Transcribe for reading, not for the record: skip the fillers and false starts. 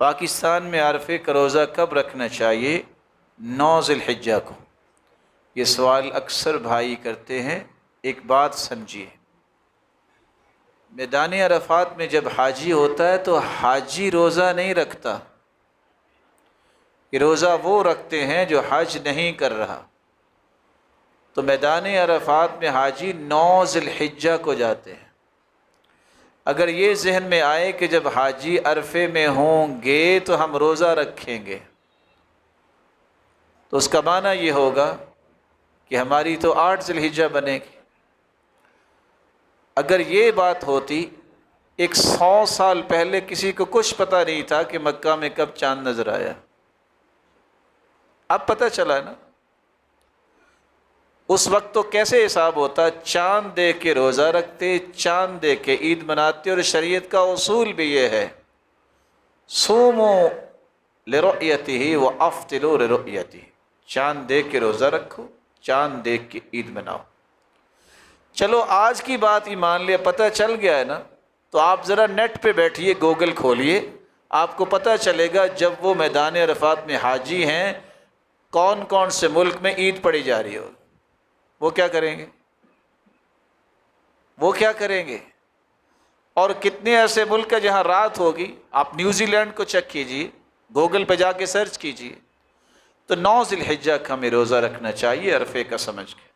پاکستان میں عرفے کا روزہ کب رکھنا چاہیے؟ 9 ذی الحجہ کو۔ یہ سوال اکثر بھائی کرتے ہیں۔ ایک بات سمجھیے، میدان عرفات میں جب حاجی ہوتا ہے تو حاجی روزہ نہیں رکھتا، یہ روزہ وہ رکھتے ہیں جو حج نہیں کر رہا۔ تو میدان عرفات میں حاجی 9 ذی الحجہ کو جاتے ہیں۔ اگر یہ ذہن میں آئے کہ جب حاجی عرفے میں ہوں گے تو ہم روزہ رکھیں گے، تو اس کا معنی یہ ہوگا کہ ہماری تو 8 ذی الحجہ بنے گی۔ اگر یہ بات ہوتی، 100 سال پہلے کسی کو کچھ پتہ نہیں تھا کہ مکہ میں کب چاند نظر آیا، اب پتہ چلا نا۔ اس وقت تو کیسے حساب ہوتا؟ چاند دیکھ کے روزہ رکھتے، چاند دیکھ کے عید مناتے، اور شریعت کا اصول بھی یہ ہے، صوموا لرؤیتہ وافطروا لرؤیتہ، چاند دیکھ کے روزہ رکھو، چاند دیکھ کے عید مناؤ۔ چلو آج کی بات ہی مان لیا، پتہ چل گیا ہے نا، تو آپ ذرا نیٹ پہ بیٹھیے، گوگل کھولیے، آپ کو پتہ چلے گا جب وہ میدان عرفات میں حاجی ہیں کون کون سے ملک میں عید پڑھی جا رہی ہو، وہ کیا کریں گے؟ وہ کیا کریں گے؟ اور کتنے ایسے ملک ہیں جہاں رات ہوگی؟ آپ نیوزی لینڈ کو چیک کیجئے، گوگل پہ جا کے سرچ کیجئے۔ تو 9 ذی الحجہ کا ہمیں روزہ رکھنا چاہیے عرفے کا سمجھ کے۔